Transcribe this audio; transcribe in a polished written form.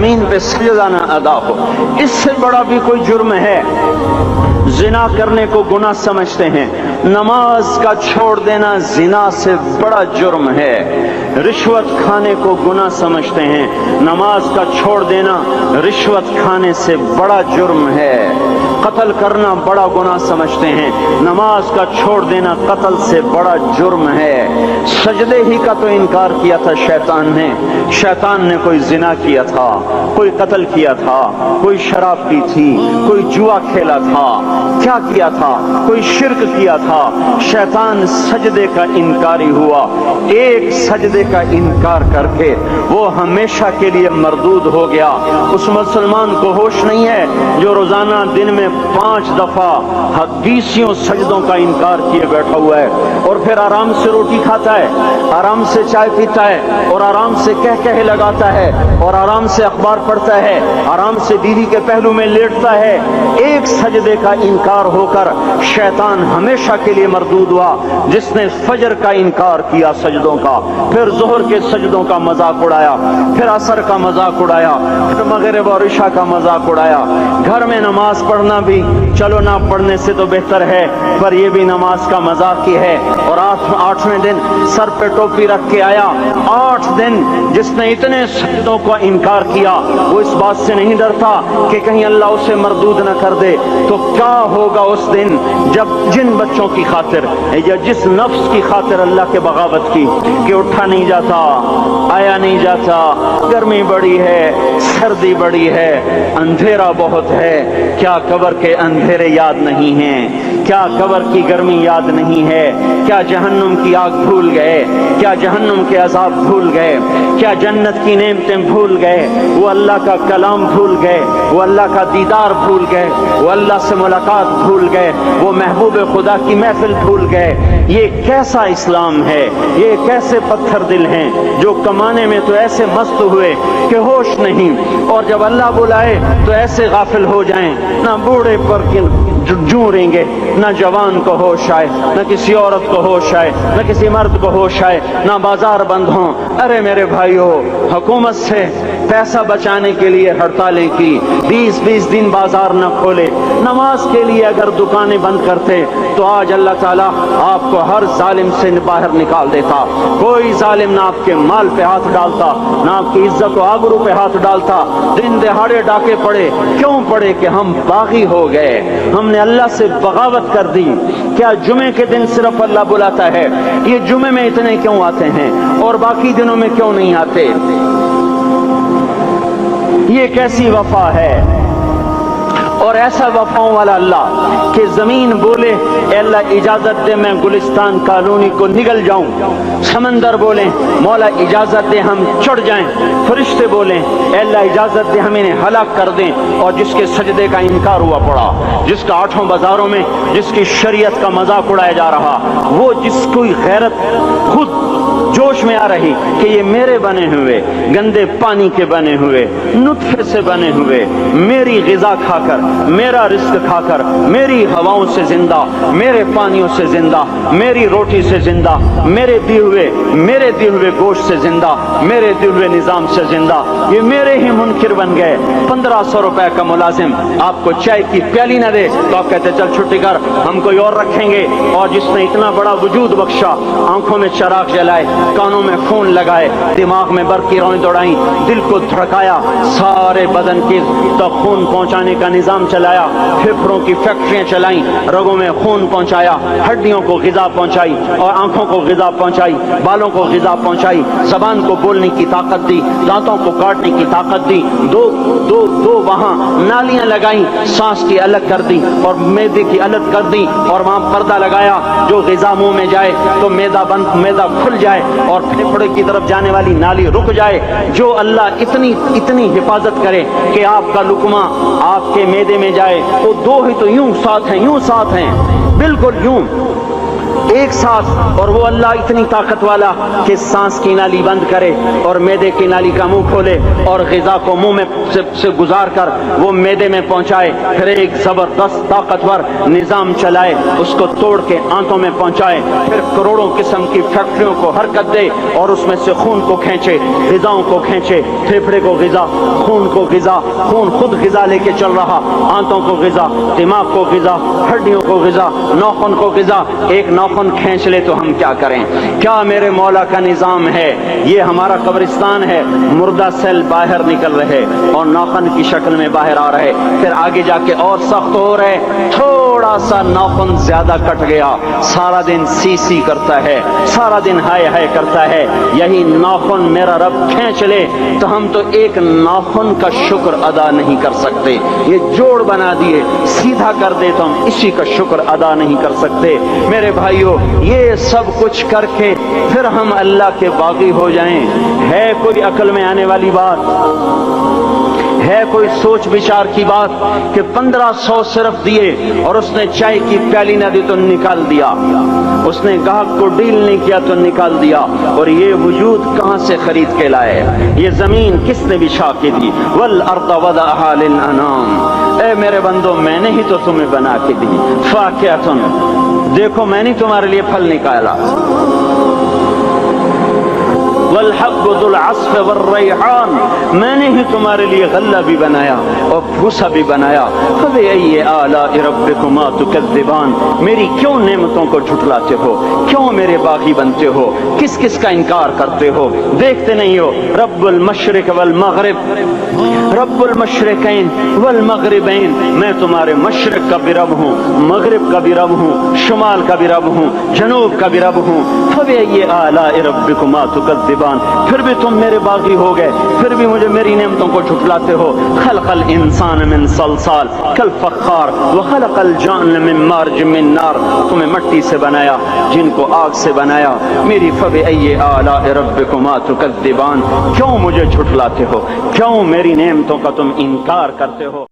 زمین پہ سجدہ نہ ادا ہو۔ اس سے بڑا بھی کوئی جرم ہے؟ زنا کرنے کو گناہ سمجھتے ہیں، نماز کا چھوڑ دینا زنا سے بڑا جرم ہے۔ رشوت کھانے کو گناہ سمجھتے ہیں، نماز کا چھوڑ دینا رشوت کھانے سے بڑا جرم ہے۔ قتل کرنا بڑا گناہ سمجھتے ہیں، نماز کا چھوڑ دینا قتل سے بڑا جرم ہے۔ سجدے ہی کا تو انکار کیا تھا شیطان نے کوئی زنا کیا تھا، کوئی قتل کیا تھا، کوئی شراب پی تھی، کوئی جوا کھیلا تھا، کیا کیا تھا؟ کوئی شرک کیا تھا۔ شیطان سجدے کا انکاری ہوا، ایک سجدے کا انکار کر کے وہ ہمیشہ کے لیے مردود ہو گیا۔ اس مسلمان کو ہوش نہیں ہے جو روزانہ دن میں 5 دفعہ 20 سجدوں کا انکار کیے بیٹھا ہوا ہے، اور پھر آرام سے روٹی کھاتا ہے، آرام سے چائے پیتا ہے، اور آرام سے کہے لگاتا ہے، اور آرام سے اخبار پڑھتا ہے، آرام سے بیوی کے پہلو میں لیٹتا ہے۔ ایک سجدے کا انکار ہو کر شیطان ہمیشہ کے لیے مردود ہوا۔ جس نے فجر کا انکار کیا سجدوں کا، پھر ظہر کے سجدوں کا مذاق اڑایا، پھر عصر کا مذاق اڑایا، پھر مغرب اور عشاء کا مذاق اڑایا۔ گھر میں نماز پڑھنا بھی چلو نہ پڑھنے سے تو بہتر ہے، پر یہ بھی نماز کا مذاق ہی ہے۔ اور 8ویں دن سر پہ ٹوپی رکھ کے آیا۔ 8 دن جس نے اتنے سجدوں کا انکار کیا، وہ اس بات سے نہیں ڈرتا کہ کہیں اللہ اسے مردود نہ کر دے۔ تو کیا ہوگا اس دن جب جن بچوں کی خاطر یا جس نفس کی خاطر اللہ کے بغاوت کی کہ اٹھا نہیں جاتا، آیا نہیں جاتا، گرمی بڑی ہے، سردی بڑی ہے، اندھیرا بہت ہے، کیا قبر کے اندھیرے یاد نہیں ہیں؟ کیا قبر کی گرمی یاد نہیں ہے؟ کیا جہنم کی آگ بھول گئے؟ کیا جہنم کے عذاب بھول گئے؟ کیا جنت کی نعمتیں بھول گئے؟ وہ اللہ کا کلام بھول گئے، وہ اللہ کا دیدار بھول گئے، وہ اللہ سے ملاقات بھول گئے، وہ محبوب خدا کی محفل بھول گئے۔ یہ کیسا اسلام ہے؟ یہ کیسے پتھر دل ہیں جو کمانے میں تو ایسے مست ہوئے کہ ہوش نہیں، اور جب اللہ بلائے تو ایسے غافل ہو جائیں، نہ بوڑھے پر جوں رہیں گے، نہ جوان کو ہوش آئے، نہ کسی عورت کو ہوش آئے، نہ کسی مرد کو ہوش آئے، نہ بازار بند ہوں۔ ارے میرے بھائیو، حکومت سے پیسہ بچانے کے لیے ہڑتالیں کی، 20 دن بازار نہ کھولے، نماز کے لیے اگر دکانیں بند کرتے تو آج اللہ تعالیٰ آپ کو ہر ظالم سے باہر نکال دیتا۔ کوئی ظالم نہ آپ کے مال پہ ہاتھ ڈالتا، نہ آپ کی عزت و آبرو پہ ہاتھ ڈالتا۔ دن دہاڑے ڈاکے پڑے، کیوں پڑے؟ کہ ہم باغی ہو گئے، ہم نے اللہ سے بغاوت کر دی۔ کیا جمعے کے دن صرف اللہ بلاتا ہے؟ یہ جمعے میں اتنے کیوں آتے ہیں اور باقی دنوں میں کیوں نہیں آتے؟ یہ کیسی وفا ہے؟ اور ایسا وفاؤں والا اللہ کہ زمین بولے اے اللہ اجازت دے میں گلستان کالونی کو نگل جاؤں، سمندر بولیں مولا اجازت دے ہم چڑھ جائیں، فرشتے بولیں اے اللہ اجازت دے ہم انہیں ہلاک کر دیں، اور جس کے سجدے کا انکار ہوا پڑا، جس کا 8 بازاروں میں جس کی شریعت کا مذاق اڑایا جا رہا، وہ جس کوئی غیرت خود جوش میں آ رہی کہ یہ میرے بنے ہوئے گندے پانی کے بنے ہوئے نطفے سے بنے ہوئے، میری غذا کھا کر، میرا رزق کھا کر، میری ہواؤں سے زندہ، میرے پانیوں سے زندہ، میری روٹی سے زندہ، میرے دیے ہوئے گوشت سے زندہ، میرے دیے ہوئے نظام سے زندہ، یہ میرے ہی منکر بن گئے۔ 1500 روپے کا ملازم آپ کو چائے کی پیالی نہ دے تو آپ کہتے چل چھٹی کر، ہم کوئی اور رکھیں گے۔ اور جس نے اتنا بڑا وجود بخشا، آنکھوں میں چراغ جلائے، کانوں میں خون لگائے، دماغ میں برقی روئیں دوڑائیں، دل کو دھڑکایا، سارے بدن کی تک خون پہنچانے کا نظام چلایا، پھیپھڑوں کی فیکٹریاں چلائیں، رگوں میں خون پہنچایا، ہڈیوں کو غذا پہنچائی، اور آنکھوں کو غذا پہنچائی، بالوں کو غذا پہنچائی، زبان کو بولنے کی طاقت دی، دانتوں کو کاٹنے کی طاقت دی، دو وہاں نالیاں لگائیں، سانس کی الگ کر دی اور معدے کی الگ کر دی، اور وہاں پردہ لگایا، جو غذا منہ میں جائے تو معدہ کھل جائے اور پھیپھڑے کی طرف جانے والی نالی رک جائے۔ جو اللہ اتنی حفاظت کرے کہ آپ کا لقمہ آپ کے معدے میں جائے، وہ 2 ہی تو یوں ساتھ ہیں بالکل یوں۔ ایک ساتھ، اور وہ اللہ اتنی طاقت والا کہ سانس کی نالی بند کرے اور معدے کی نالی کا منہ کھولے اور غذا کو منہ میں سے گزار کر وہ معدے میں پہنچائے، پھر ایک زبردست طاقتور نظام چلائے، اس کو توڑ کے آنتوں میں پہنچائے، پھر کروڑوں قسم کی فیکٹریوں کو حرکت دے اور اس میں سے خون کو کھینچے، غذاؤں کو کھینچے، پھیپھڑے کو غذا، خون کو غذا، خون خود غذا لے کے چل رہا، آنتوں کو غذا، دماغ کو غذا، ہڈیوں کو غذا، ناخن کو غذا، ایک ناخن کھینچ لے تو ہم کیا کریں؟ کیا میرے مولا کا نظام ہے؟ یہ ہمارا قبرستان ہے، مردہ سیل باہر نکل رہے اور ناخن کی شکل میں باہر آ رہے، پھر آگے جا کے اور سخت ہو رہے، تھوڑا سا ناخن زیادہ کٹ گیا، سارا دن سی سی کرتا ہے، سارا دن ہائے ہائے کرتا ہے، یہی ناخن میرا رب کھینچ لے تو ہم تو ایک ناخن کا شکر ادا نہیں کر سکتے، یہ جوڑ بنا دیے، سیدھا کر دے تو ہم اسی کا شکر ادا نہیں کر سکتے۔ میرے بھائیوں، یہ سب کچھ کر کے پھر ہم اللہ کے باغی ہو جائیں، ہے کوئی عقل میں آنے والی بات؟ ہے کوئی سوچ بچار کی بات کہ 1500 صرف دیے اور اس نے چائے کی پیالی نہ دی تو نکال دیا، اس نے گاہک کو ڈیل نہیں کیا تو نکال دیا، اور یہ وجود کہاں سے خرید کے لائے؟ یہ زمین کس نے بچھا کے دی؟ والارض وضعها للانام، اے میرے بندو میں نے ہی تو تمہیں بنا کے دی، فاکہۃ، دیکھو میں نے تمہارے لیے پھل نکالا، والحب ذو العصف والریحان، میں نے ہی تمہارے لیے غلہ بھی بنایا اور بھوسا بھی بنایا، فبأي آلاء ربكما تكذبان، میری کیوں نعمتوں کو جھٹلاتے ہو؟ کیوں میرے باغی بنتے ہو؟ کس کس کا انکار کرتے ہو؟ دیکھتے نہیں ہو رب المشرق والمغرب، رب المشرقین والمغربین، میں تمہارے مشرق کا بھی رب ہوں، مغرب کا بھی رب ہوں، شمال کا بھی رب ہوں، جنوب کا بھی رب ہوں، فبأي آلاء ربكما تكذبان، پھر بھی تم میرے باغی ہو گئے، پھر بھی مجھے میری نعمتوں کو جھٹلاتے ہو۔ خلق الانسان من صلصال کالفخار وخلق الجان من مارج من نار، تمہیں مٹی سے بنایا، جن کو آگ سے بنایا، میری فبأي آلاء ربكما تكذبان، کیوں مجھے جھٹلاتے ہو؟ کیوں میری نعمتوں کا تم انکار کرتے ہو؟